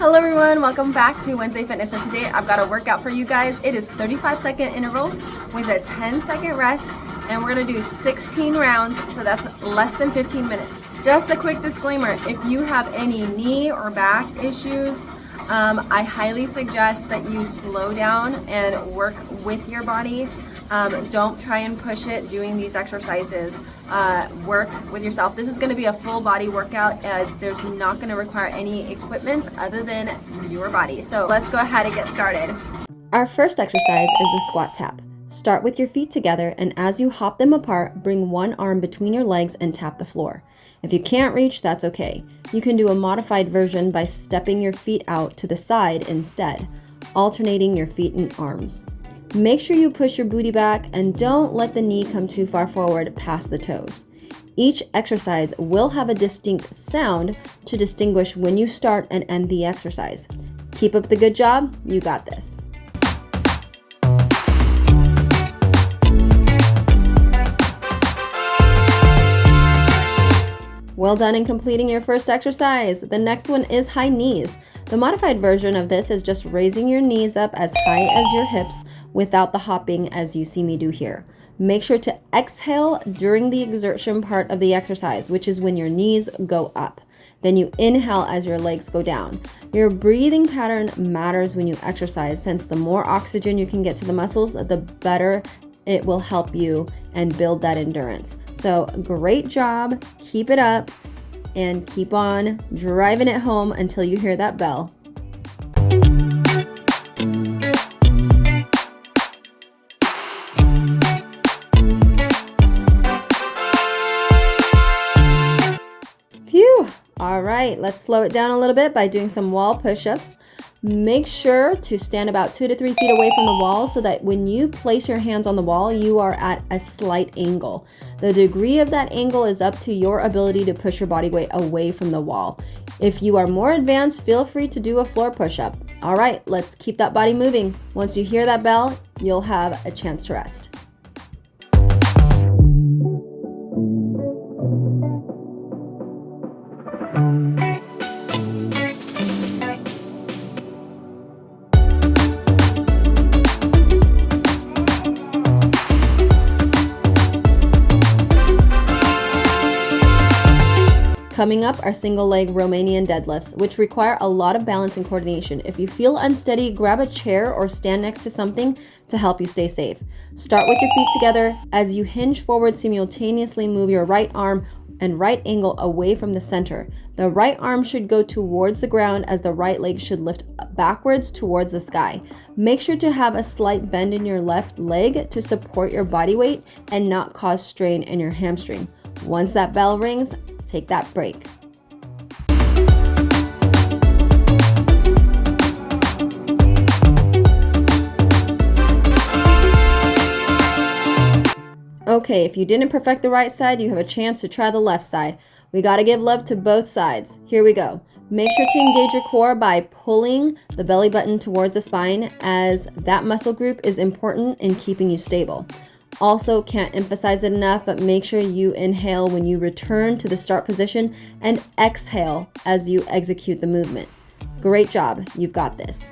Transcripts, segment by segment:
Hello everyone, welcome back to Wednesday Fitness, and today I've got a workout for you guys. It is 35-second intervals with a 10-second rest, and we're gonna do 16 rounds, so that's less than 15 minutes. Just a quick disclaimer, if you have any knee or back issues, I highly suggest that you slow down and work with your body. Don't try and push it doing these exercises. Work with yourself. This is going to be a full body workout, as there's not going to require any equipment other than your body. So let's go ahead and get started. Our first exercise is the squat tap. Start with your feet together, and as you hop them apart, bring one arm between your legs and tap the floor. If you can't reach, that's okay. You can do a modified version by stepping your feet out to the side instead, alternating your feet and arms. Make sure you push your booty back and don't let the knee come too far forward past the toes. Each exercise will have a distinct sound to distinguish when you start and end the exercise. Keep up the good job, you got this. Well done in completing your first exercise. The next one is high knees. The modified version of this is just raising your knees up as high as your hips without the hopping as you see me do here. Make sure to exhale during the exertion part of the exercise, which is when your knees go up. Then you inhale as your legs go down. Your breathing pattern matters when you exercise, since the more oxygen you can get to the muscles, the better it will help you and build that endurance. So great job, keep it up, and keep on driving it home until you hear that bell. Phew! All right, let's slow it down a little bit by doing some wall push-ups. Make sure to stand about 2 to 3 feet away from the wall so that when you place your hands on the wall, you are at a slight angle. The degree of that angle is up to your ability to push your body weight away from the wall. If you are more advanced, feel free to do a floor push-up. All right, let's keep that body moving. Once you hear that bell, you'll have a chance to rest. Coming up are single leg Romanian deadlifts, which require a lot of balance and coordination. If you feel unsteady, grab a chair or stand next to something to help you stay safe. Start with your feet together. As you hinge forward, simultaneously move your right arm and right ankle away from the center. The right arm should go towards the ground as the right leg should lift backwards towards the sky. Make sure to have a slight bend in your left leg to support your body weight and not cause strain in your hamstring. Once that bell rings, take that break. Okay, if you didn't perfect the right side, you have a chance to try the left side. We gotta give love to both sides. Here we go. Make sure to engage your core by pulling the belly button towards the spine, as that muscle group is important in keeping you stable. Also, can't emphasize it enough, but make sure you inhale when you return to the start position and exhale as you execute the movement. Great job, you've got this.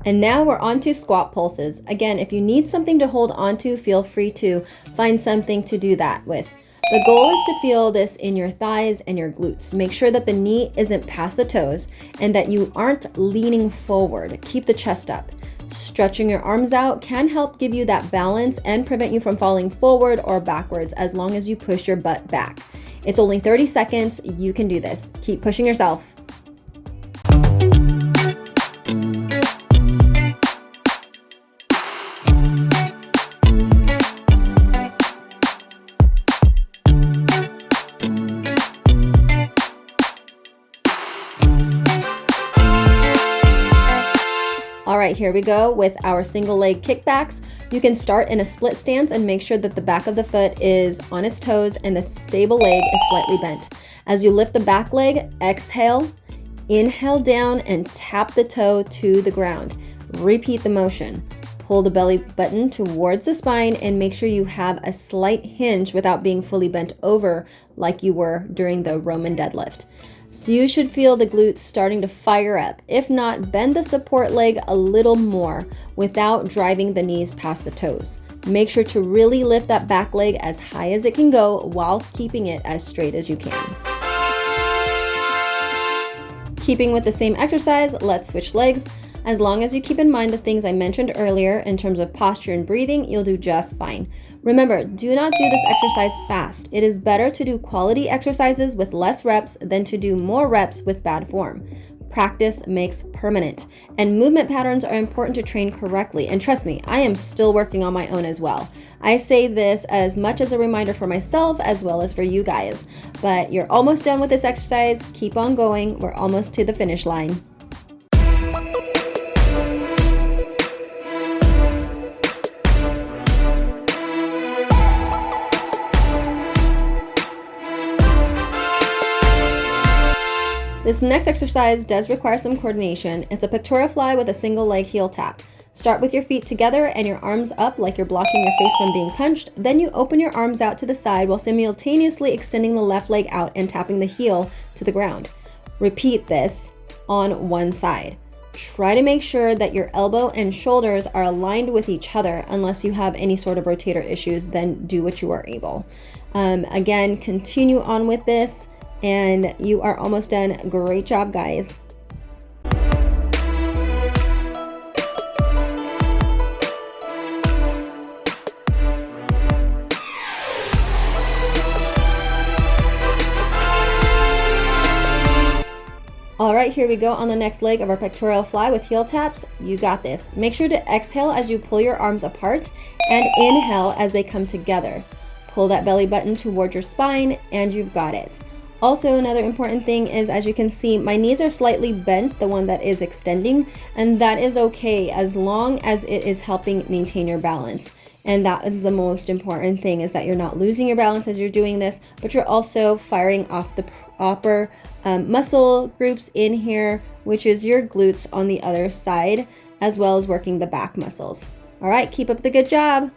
And now we're on to squat pulses. Again, if you need something to hold onto, feel free to find something to do that with. The goal is to feel this in your thighs and your glutes. Make sure that the knee isn't past the toes and that you aren't leaning forward. Keep the chest up. Stretching your arms out can help give you that balance and prevent you from falling forward or backwards, as long as you push your butt back. It's only 30 seconds. You can do this. Keep pushing yourself. All right, right, here we go with our single leg kickbacks. You can start in a split stance and make sure that the back of the foot is on its toes and the stable leg is slightly bent. As you lift the back leg, exhale, inhale down and tap the toe to the ground. Repeat the motion. Pull the belly button towards the spine and make sure you have a slight hinge without being fully bent over like you were during the Roman deadlift. So you should feel the glutes starting to fire up. If not, bend the support leg a little more without driving the knees past the toes. Make sure to really lift that back leg as high as it can go while keeping it as straight as you can. Keeping with the same exercise, let's switch legs. As long as you keep in mind the things I mentioned earlier in terms of posture and breathing, you'll do just fine. Remember, do not do this exercise fast. It is better to do quality exercises with less reps than to do more reps with bad form. Practice makes permanent, and movement patterns are important to train correctly. And trust me, I am still working on my own as well. I say this as much as a reminder for myself as well as for you guys. But you're almost done with this exercise. Keep on going. We're almost to the finish line. This next exercise does require some coordination. It's a pectoral fly with a single leg heel tap. Start with your feet together and your arms up like you're blocking your face from being punched. Then you open your arms out to the side while simultaneously extending the left leg out and tapping the heel to the ground. Repeat this on one side. Try to make sure that your elbow and shoulders are aligned with each other. Unless you have any sort of rotator issues, then do what you are able. Again, continue on with this. And you are almost done. Great job, guys. All right, here we go on the next leg of our pectoral fly with heel taps. You got this. Make sure to exhale as you pull your arms apart and inhale as they come together. Pull that belly button toward your spine and you've got it. Also, another important thing is, as you can see, my knees are slightly bent, the one that is extending, and that is okay as long as it is helping maintain your balance. And that is the most important thing, is that you're not losing your balance as you're doing this, but you're also firing off the upper muscle groups in here, which is your glutes on the other side, as well as working the back muscles. All right, keep up the good job.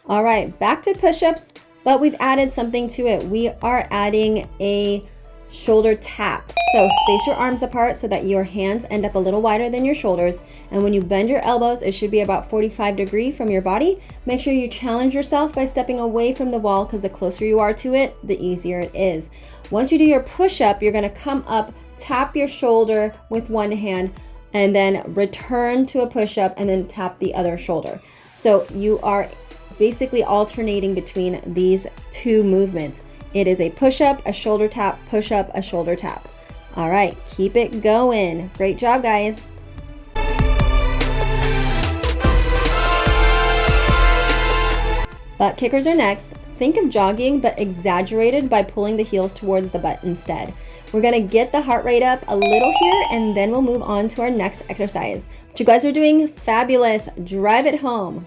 All right, back to push-ups, but we've added something to it. We are adding a shoulder tap. So space your arms apart so that your hands end up a little wider than your shoulders. And when you bend your elbows, it should be about 45 degrees from your body. Make sure you challenge yourself by stepping away from the wall, because the closer you are to it, the easier it is. Once you do your push-up, you're gonna come up, tap your shoulder with one hand, and then return to a push-up and then tap the other shoulder. So you are basically alternating between these two movements. It is a push-up, a shoulder tap, push-up, a shoulder tap. All right, keep it going. Great job, guys. Butt kickers are next. Think of jogging, but exaggerated by pulling the heels towards the butt instead. We're gonna get the heart rate up a little here, and then we'll move on to our next exercise. But you guys are doing fabulous. Drive it home.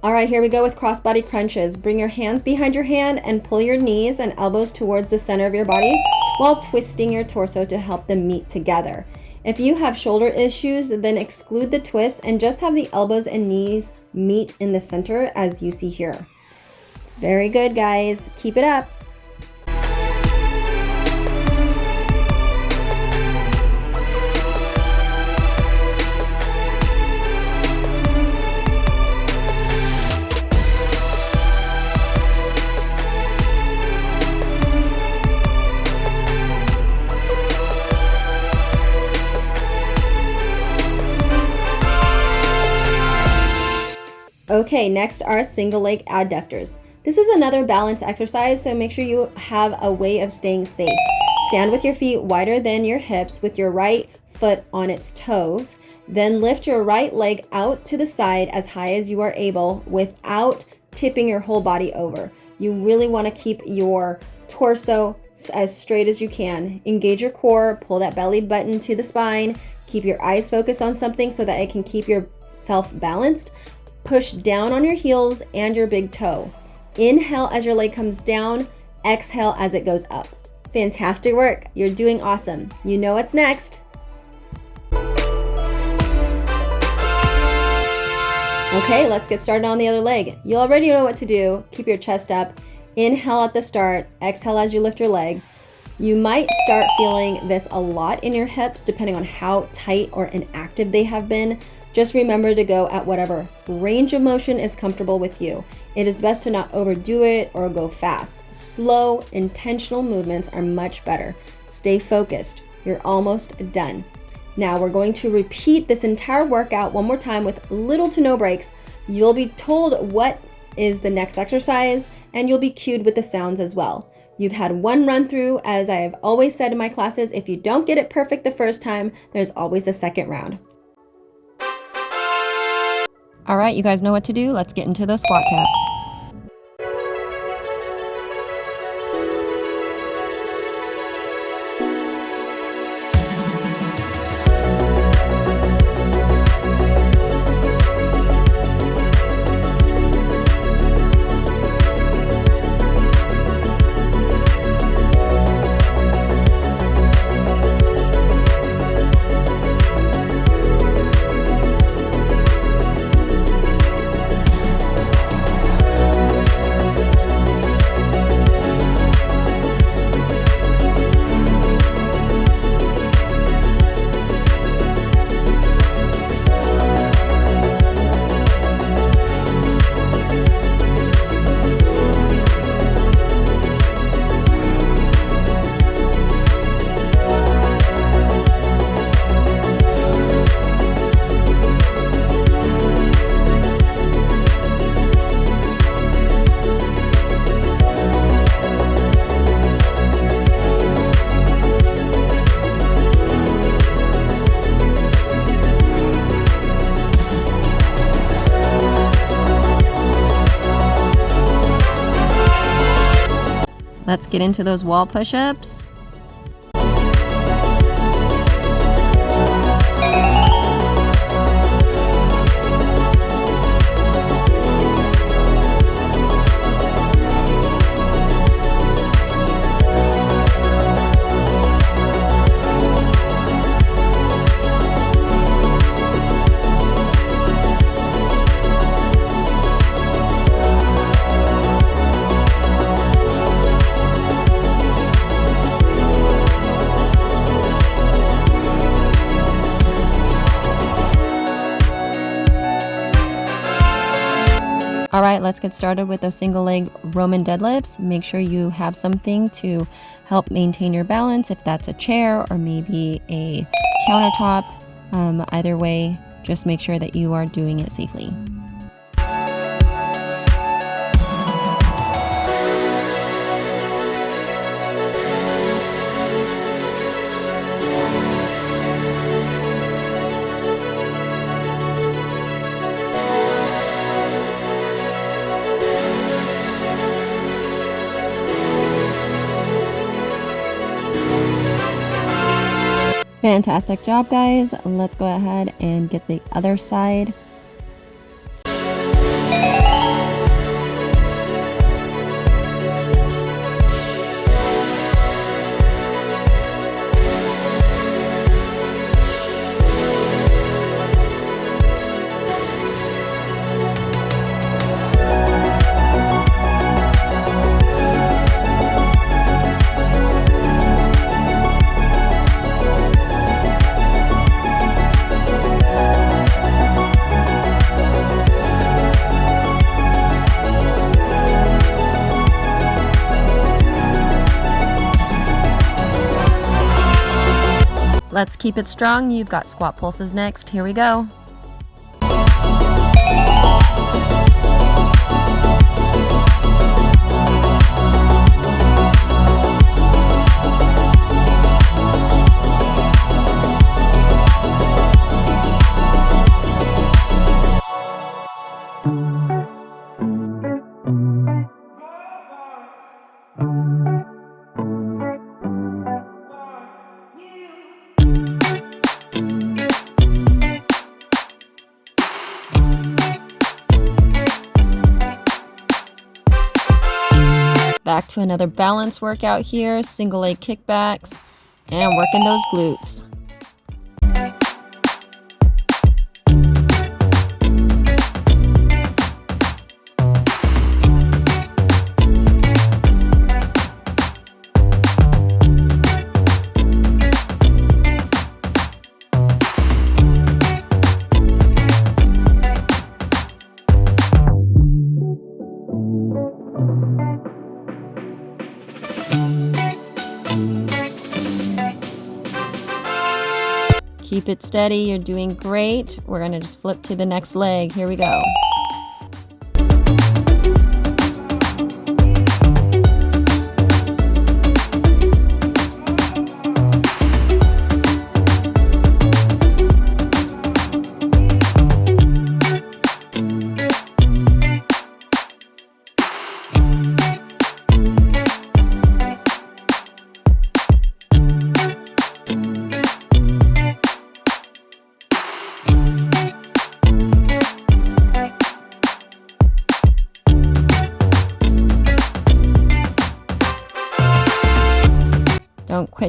All right, here we go with crossbody crunches. Bring your hands behind your hand and pull your knees and elbows towards the center of your body while twisting your torso to help them meet together. If you have shoulder issues, then exclude the twist and just have the elbows and knees meet in the center as you see here. Very good, guys. Keep it up. Okay, next are single leg adductors. This is another balance exercise, so make sure you have a way of staying safe. Stand with your feet wider than your hips with your right foot on its toes. Then lift your right leg out to the side as high as you are able without tipping your whole body over. You really want to keep your torso as straight as you can. Engage your core, pull that belly button to the spine, keep your eyes focused on something so that it can keep yourself balanced. Push down on your heels and your big toe. Inhale as your leg comes down, exhale as it goes up. Fantastic work. You're doing awesome. You know what's next. Okay, let's get started on the other leg. You already know what to do. Keep your chest up. Inhale at the start, exhale as you lift your leg. You might start feeling this a lot in your hips depending on how tight or inactive they have been. Just remember to go at whatever range of motion is comfortable with you. It is best to not overdo it or go fast. Slow, intentional movements are much better. Stay focused. You're almost done. Now we're going to repeat this entire workout one more time with little to no breaks. You'll be told what is the next exercise, and you'll be cued with the sounds as well. You've had one run through. As I have always said in my classes, if you don't get it perfect the first time, there's always a second round. All right, you guys know what to do. Let's get into those squat taps. Let's get into those wall push-ups. All right, let's get started with those single leg Roman deadlifts. Make sure you have something to help maintain your balance, if that's a chair or maybe a countertop. Either way, just make sure that you are doing it safely. Fantastic job, guys. Let's go ahead and get the other side. Let's keep it strong. You've got squat pulses next. Here we go. Back to another balance workout here, single leg kickbacks, and working those glutes. Keep it steady, you're doing great. We're gonna just flip to the next leg. Here we go.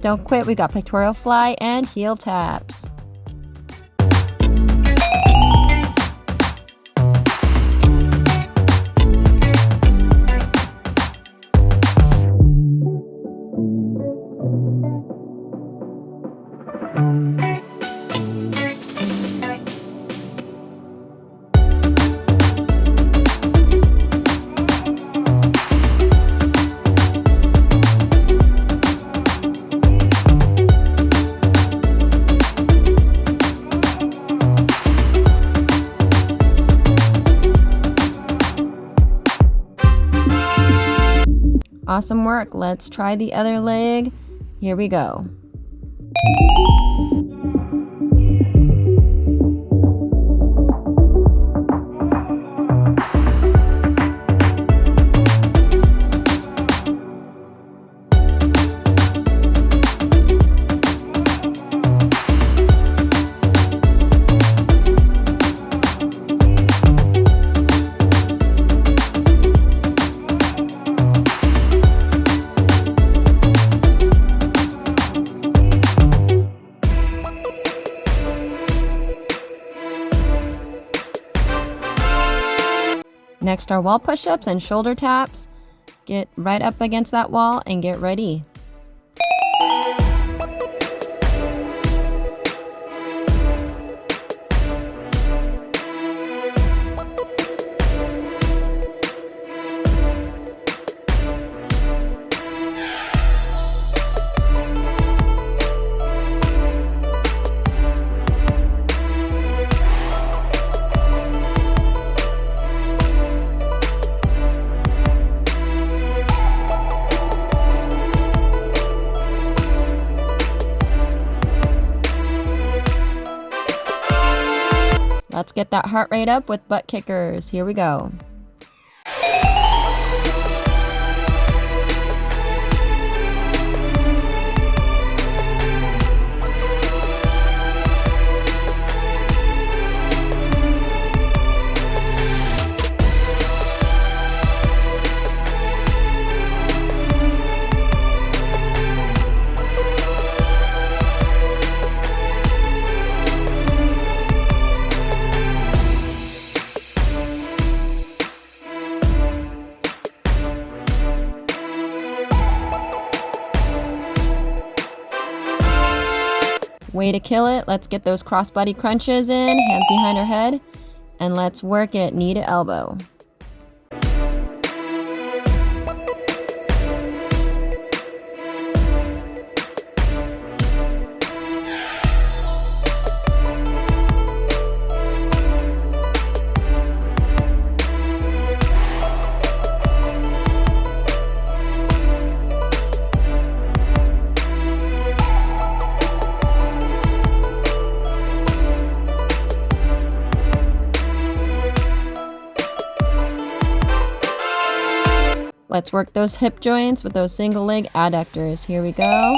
Don't quit. We got pectoral fly and heel taps. Awesome work. Let's try the other leg. Here we go. Next are wall push-ups and shoulder taps. Get right up against that wall and get ready. Let's get that heart rate up with butt kickers. Here we go. Way to kill it. Let's get those crossbody crunches in, hands behind our head, and let's work it knee to elbow. Let's work those hip joints with those single leg adductors. Here we go.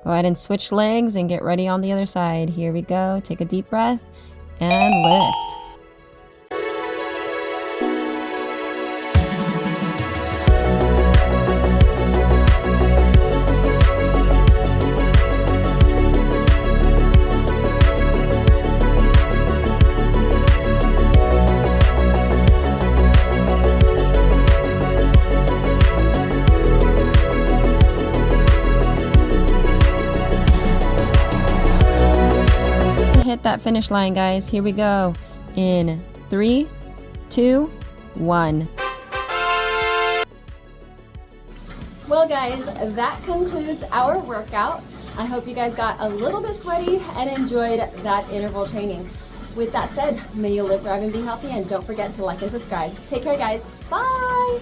Go ahead and switch legs and get ready on the other side. Here we go. Take a deep breath and lift. Hit that finish line, guys. Here we go. In 3, 2, 1. Well guys, that concludes our workout. I hope you guys got a little bit sweaty and enjoyed that interval training. With that said, may you live, thrive, and be healthy, and don't forget to like and subscribe. Take care, guys. Bye!